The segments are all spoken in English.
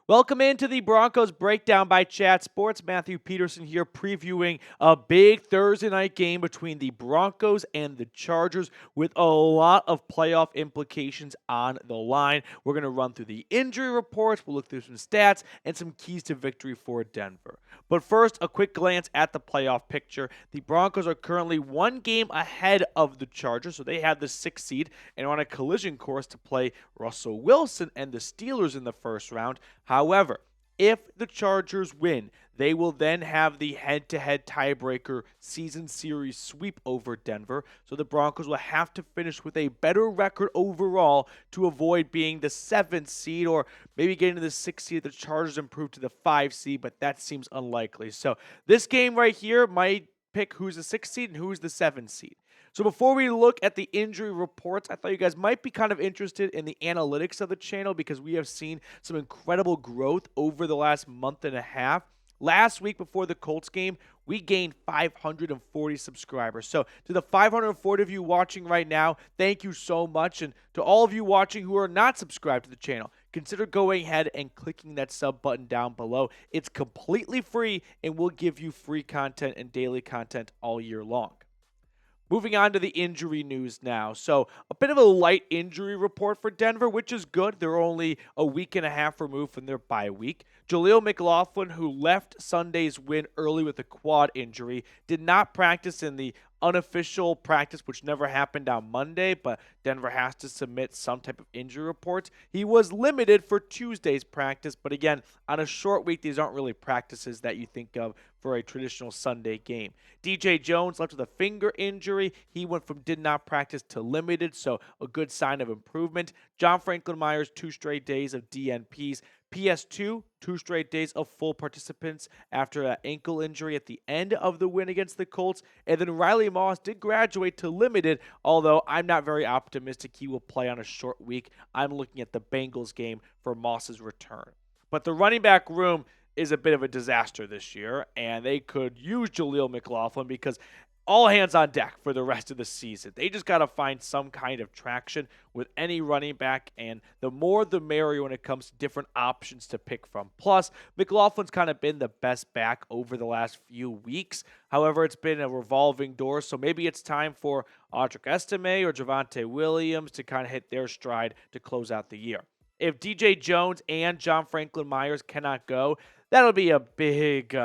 Welcome into the Broncos Breakdown by Chat Sports. Matthew Peterson here previewing a big Thursday night game between the Broncos and the Chargers with a lot of playoff implications on the line. We're going to run through the injury reports, we'll look through some stats, and some keys to victory for Denver. But first, a quick glance at the playoff picture. The Broncos are currently one game ahead of the Chargers, so they have the 6th seed and are on a collision course to play Russell Wilson and the Steelers in the first round. However, if the Chargers win, they will then have the head-to-head tiebreaker season series sweep over Denver. So the Broncos will have to finish with a better record overall to avoid being the 7th seed or maybe getting to the 6th seed if the Chargers improve to the 5th seed, but that seems unlikely. So this game right here might pick who's the 6th seed and who's the 7th seed. So before we look at the injury reports, I thought you guys might be kind of interested in the analytics of the channel because we have seen some incredible growth over the last month and a half. Last week before the Colts game, we gained 540 subscribers. So to the 540 of you watching right now, thank you so much. And to all of you watching who are not subscribed to the channel, consider going ahead and clicking that sub button down below. It's completely free and will give you free content and daily content all year long. Moving on to the injury news now. So a bit of a light injury report for Denver, which is good. They're only a week and a half removed from their bye week. Jaleel McLaughlin, who left Sunday's win early with a quad injury, did not practice in the unofficial practice, which never happened on Monday, but Denver has to submit some type of injury report. He was limited for Tuesday's practice, but again, on a short week, these aren't really practices that you think of for a traditional Sunday game. DJ Jones left with a finger injury. He went from did not practice to limited, so a good sign of improvement. John Franklin Myers, 2 straight days of DNPs. PS2, 2 straight days of full participants after an ankle injury at the end of the win against the Colts. And then Riley Moss did graduate to limited, although I'm not very optimistic he will play on a short week. I'm looking at the Bengals game for Moss's return. But the running back room is a bit of a disaster this year, and they could use Jaleel McLaughlin because all hands on deck for the rest of the season. They just got to find some kind of traction with any running back, and the more the merrier when it comes to different options to pick from. Plus, McLaughlin's kind of been the best back over the last few weeks. However, it's been a revolving door, so maybe it's time for Audric Estime or Javonte Williams to kind of hit their stride to close out the year. If DJ Jones and John Franklin Myers cannot go, that'll be a big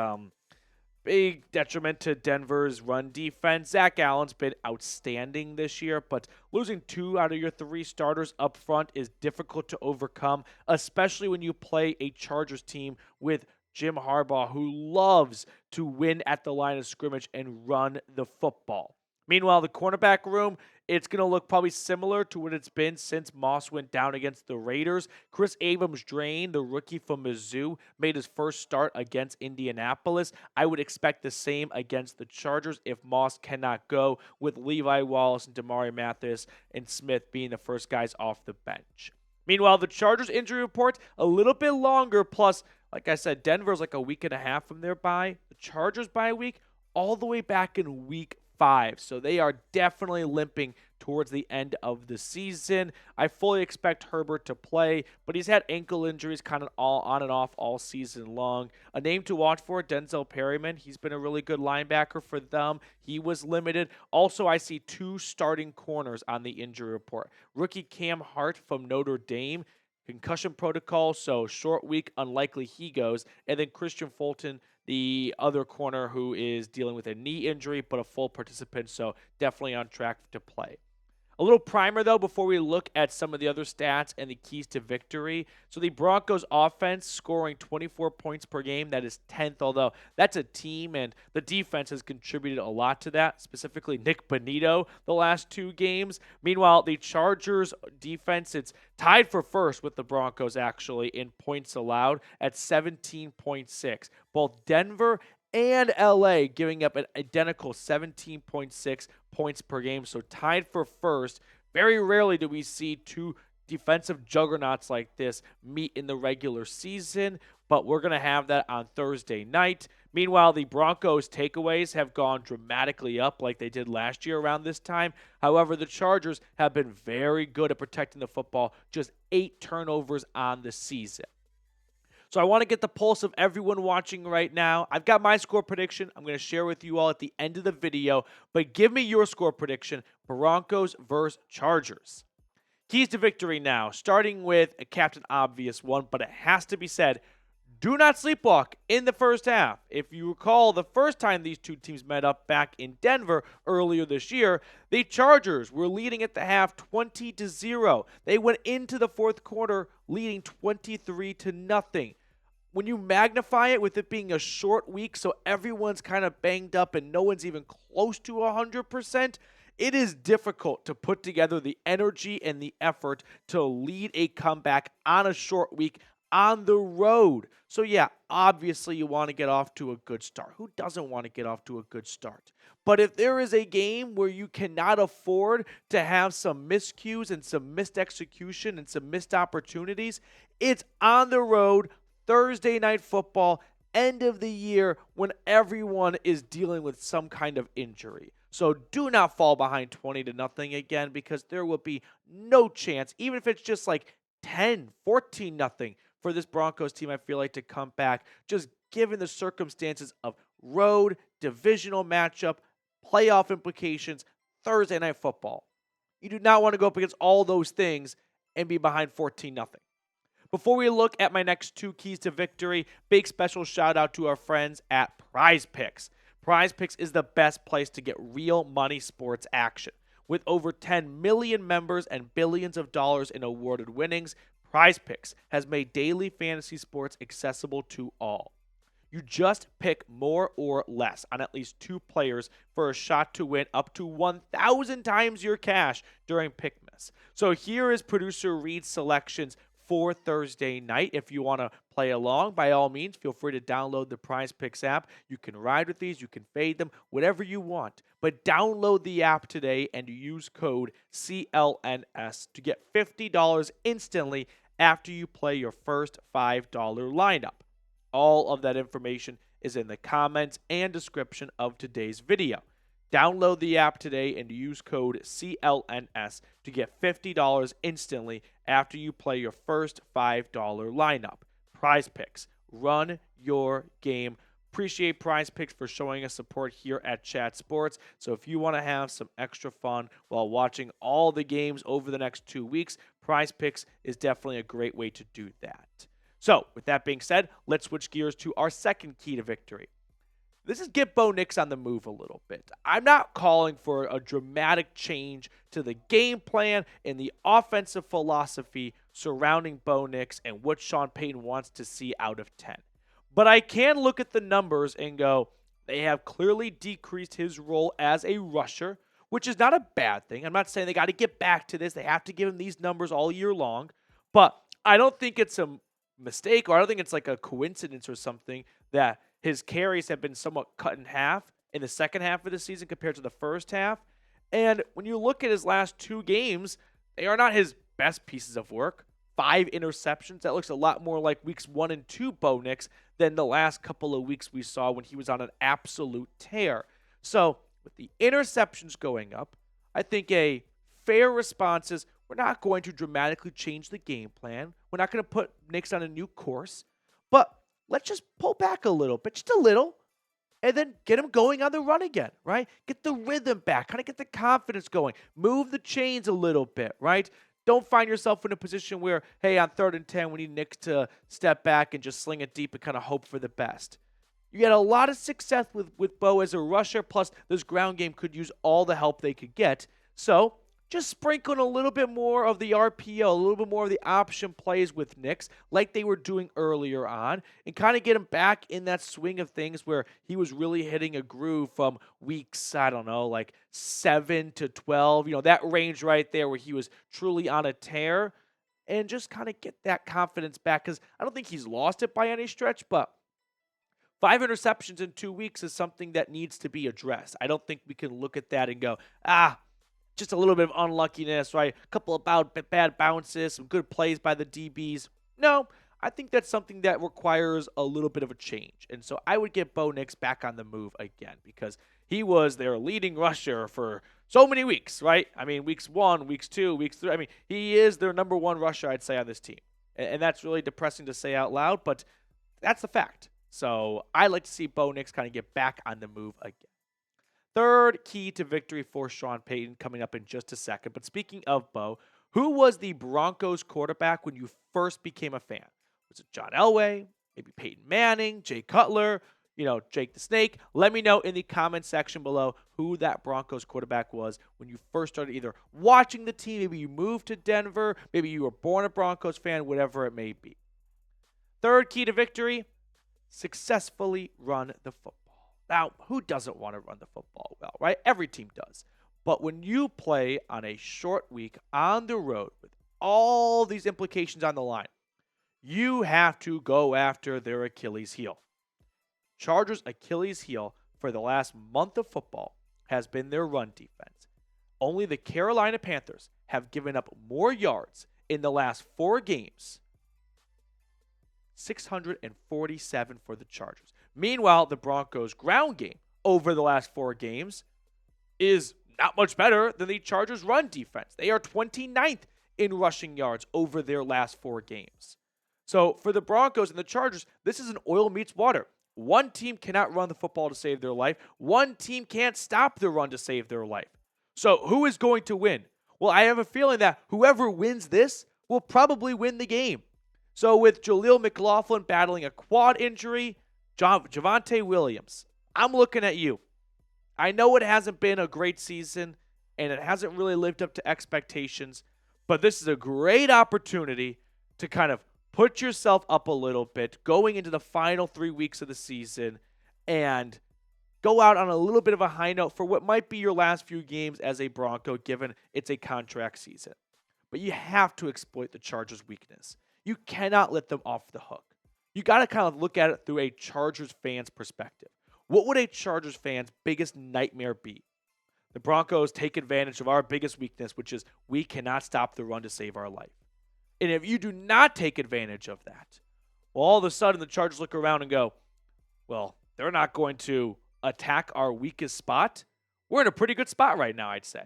detriment to Denver's run defense. Zach Allen's been outstanding this year, but losing 2 out of your 3 starters up front is difficult to overcome, especially when you play a Chargers team with Jim Harbaugh, who loves to win at the line of scrimmage and run the football. Meanwhile, the cornerback room, it's going to look probably similar to what it's been since Moss went down against the Raiders. Chris Abrams-Draine, the rookie from Mizzou, made his first start against Indianapolis. I would expect the same against the Chargers if Moss cannot go, with Levi Wallace and Damari Mathis and Smith being the first guys off the bench. Meanwhile, the Chargers injury report, a little bit longer, plus, like I said, Denver's like a week and a half from their bye. The Chargers bye week, all the way back in week 5. So they are definitely limping towards the end of the season. I fully expect Herbert to play, but he's had ankle injuries kind of all on and off all season long. A name to watch for, Denzel Perryman. He's been a really good linebacker for them. He was limited. Also, I see 2 starting corners on the injury report. Rookie Cam Hart from Notre Dame, concussion protocol, so short week, unlikely he goes. And then Kristian Fulton, the other corner who is dealing with a knee injury, but a full participant, so definitely on track to play. A little primer, though, before we look at some of the other stats and the keys to victory. So the Broncos offense scoring 24 points per game. That is 10th, although that's a team, and the defense has contributed a lot to that, specifically Nick Bonito the last 2 games. Meanwhile, the Chargers defense, it's tied for first with the Broncos, actually, in points allowed at 17.6. Both Denver and LA giving up an identical 17.6 points per game, so tied for first. Very rarely do we see 2 defensive juggernauts like this meet in the regular season, but we're going to have that on Thursday night. Meanwhile, the Broncos' takeaways have gone dramatically up like they did last year around this time. However, the Chargers have been very good at protecting the football, just 8 turnovers on the season. So I want to get the pulse of everyone watching right now. I've got my score prediction. I'm going to share with you all at the end of the video. But give me your score prediction, Broncos versus Chargers. Keys to victory now, starting with a Captain Obvious one, but it has to be said, do not sleepwalk in the first half. If you recall, the first time these two teams met up back in Denver earlier this year, the Chargers were leading at the half 20-0. They went into the fourth quarter leading 23-0. When you magnify it with it being a short week, so everyone's kind of banged up and no one's even close to 100%, it is difficult to put together the energy and the effort to lead a comeback on a short week on the road. So yeah, obviously you want to get off to a good start. Who doesn't want to get off to a good start? But if there is a game where you cannot afford to have some miscues and some missed execution and some missed opportunities, it's on the road, Thursday night football, end of the year, when everyone is dealing with some kind of injury. So do not fall behind 20-0 again, because there will be no chance, even if it's just like 10, 14-0 for this Broncos team, I feel like, to come back, just given the circumstances of road, divisional matchup, playoff implications, Thursday night football. You do not want to go up against all those things and be behind 14-0. Before we look at my next 2 keys to victory, big special shout out to our friends at Prize Picks. Prize Picks is the best place to get real money sports action. With over 10 million members and billions of dollars in awarded winnings, Prize Picks has made daily fantasy sports accessible to all. You just pick more or less on at least 2 players for a shot to win up to 1,000 times your cash during Pickmas. So here is producer Reed's selections for Thursday night. If you want to play along, by all means, feel free to download the Prize Picks app. You can ride with these, you can fade them, whatever you want. But download the app today and use code CLNS to get $50 instantly after you play your first $5 lineup. All of that information is in the comments and description of today's video. Download the app today and use code CLNS to get $50 instantly after you play your first $5 lineup. Prize Picks. Run your game. Appreciate Prize Picks for showing us support here at Chat Sports. So if you want to have some extra fun while watching all the games over the next 2 weeks, Prize Picks is definitely a great way to do that. So with that being said, let's switch gears to our second key to victory. This is get Bo Nix on the move a little bit. I'm not calling for a dramatic change to the game plan and the offensive philosophy surrounding Bo Nix and what Sean Payton wants to see out of 10. But I can look at the numbers and go, they have clearly decreased his role as a rusher, which is not a bad thing. I'm not saying they got to get back to this. They have to give him these numbers all year long. But I don't think it's a mistake, or I don't think it's like a coincidence or something that his carries have been somewhat cut in half in the second half of the season compared to the first half. And when you look at his last 2 games, they are not his best pieces of work. 5 interceptions. That looks a lot more like weeks 1 and 2 Bo Nix than the last couple of weeks we saw when he was on an absolute tear. So with the interceptions going up, I think a fair response is we're not going to dramatically change the game plan. We're not going to put Nix on a new course. But let's just pull back a little bit, just a little, and then get him going on the run again, right? Get the rhythm back, kind of get the confidence going. Move the chains a little bit, right? Don't find yourself in a position where, hey, on 3rd and 10, we need Nick to step back and just sling it deep and kind of hope for the best. You had a lot of success with Bo as a rusher, plus this ground game could use all the help they could get. So just sprinkle in a little bit more of the RPO, a little bit more of the option plays with Nix, like they were doing earlier on, and kind of get him back in that swing of things where he was really hitting a groove from weeks, I don't know, like 7 to 12, that range right there where he was truly on a tear, and just kind of get that confidence back, because I don't think he's lost it by any stretch, but 5 interceptions in 2 weeks is something that needs to be addressed. I don't think we can look at that and go, just a little bit of unluckiness, right? A couple of bad bounces, some good plays by the DBs. No, I think that's something that requires a little bit of a change. And so I would get Bo Nix back on the move again because he was their leading rusher for so many weeks, right? I mean, weeks 1, weeks 2, weeks 3. I mean, he is their number 1 rusher, I'd say, on this team. And that's really depressing to say out loud, but that's the fact. So I'd like to see Bo Nix kind of get back on the move again. Third key to victory for Sean Payton coming up in just a second. But speaking of Bo, who was the Broncos quarterback when you first became a fan? Was it John Elway? Maybe Peyton Manning? Jay Cutler? Jake the Snake? Let me know in the comment section below who that Broncos quarterback was when you first started either watching the team, maybe you moved to Denver, maybe you were born a Broncos fan, whatever it may be. Third key to victory, successfully run the football. Now, who doesn't want to run the football well, right? Every team does. But when you play on a short week on the road with all these implications on the line, you have to go after their Achilles heel. Chargers' Achilles heel for the last month of football has been their run defense. Only the Carolina Panthers have given up more yards in the last 4 games. 647 for the Chargers. Meanwhile, the Broncos' ground game over the last 4 games is not much better than the Chargers' run defense. They are 29th in rushing yards over their last 4 games. So for the Broncos and the Chargers, this is an oil meets water. One team cannot run the football to save their life. One team can't stop the run to save their life. So who is going to win? Well, I have a feeling that whoever wins this will probably win the game. So with Jaleel McLaughlin battling a quad injury, Javonte Williams, I'm looking at you. I know it hasn't been a great season, and it hasn't really lived up to expectations, but this is a great opportunity to kind of put yourself up a little bit going into the final 3 weeks of the season and go out on a little bit of a high note for what might be your last few games as a Bronco, given it's a contract season. But you have to exploit the Chargers' weakness. You cannot let them off the hook. You got to kind of look at it through a Chargers fan's perspective. What would a Chargers fan's biggest nightmare be? The Broncos take advantage of our biggest weakness, which is we cannot stop the run to save our life. And if you do not take advantage of that, well, all of a sudden the Chargers look around and go, well, they're not going to attack our weakest spot. We're in a pretty good spot right now, I'd say.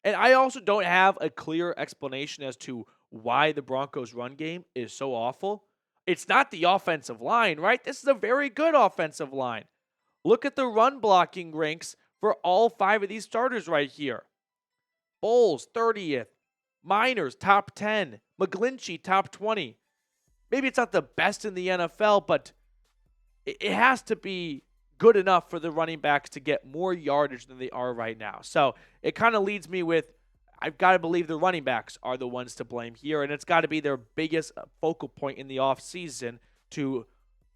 And I also don't have a clear explanation as to why the Broncos' run game is so awful. It's not the offensive line, right? This is a very good offensive line. Look at the run blocking ranks for all 5 of these starters right here. Bolles, 30th. Meinerz, top 10. McGlinchey, top 20. Maybe it's not the best in the NFL, but it has to be good enough for the running backs to get more yardage than they are right now. So it kind of leads me with, I've got to believe the running backs are the ones to blame here, and it's got to be their biggest focal point in the offseason to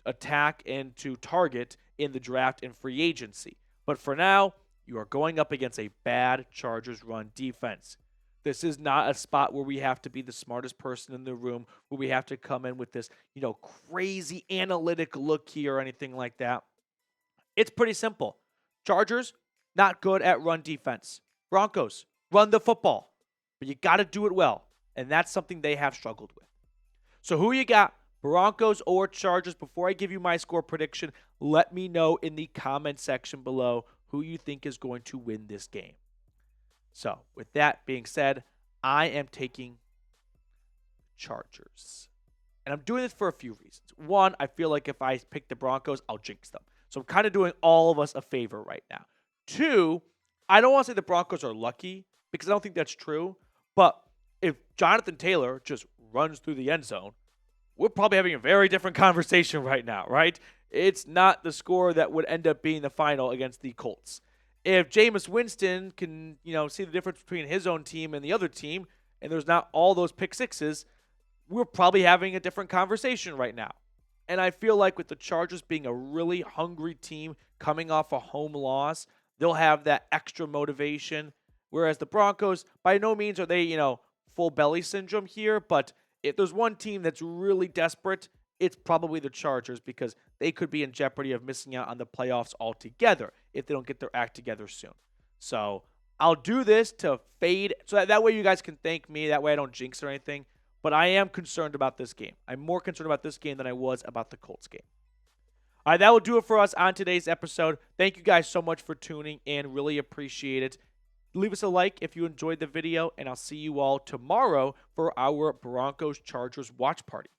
attack and to target in the draft and free agency. But for now, you are going up against a bad Chargers run defense. This is not a spot where we have to be the smartest person in the room, where we have to come in with this, crazy analytic look here or anything like that. It's pretty simple. Chargers, not good at run defense. Broncos, run the football. But you got to do it well. And that's something they have struggled with. So who you got, Broncos or Chargers? Before I give you my score prediction, let me know in the comment section below who you think is going to win this game. So, with that being said, I am taking Chargers. And I'm doing this for a few reasons. One, I feel like if I pick the Broncos, I'll jinx them. So I'm kind of doing all of us a favor right now. Two, I don't want to say the Broncos are lucky, because I don't think that's true. But if Jonathan Taylor just runs through the end zone, we're probably having a very different conversation right now, right? It's not the score that would end up being the final against the Colts. If Jameis Winston can, see the difference between his own team and the other team, and there's not all those pick sixes, we're probably having a different conversation right now. And I feel like with the Chargers being a really hungry team coming off a home loss, they'll have that extra motivation. Whereas the Broncos, by no means are they, full belly syndrome here, but if there's one team that's really desperate, it's probably the Chargers, because they could be in jeopardy of missing out on the playoffs altogether if they don't get their act together soon. So I'll do this to fade, so that way you guys can thank me. That way I don't jinx or anything. but I am concerned about this game. I'm more concerned about this game than I was about the Colts game. All right, that will do it for us on today's episode. Thank you guys so much for tuning in. Really appreciate it. Leave us a like if you enjoyed the video, and I'll see you all tomorrow for our Broncos-Chargers watch party.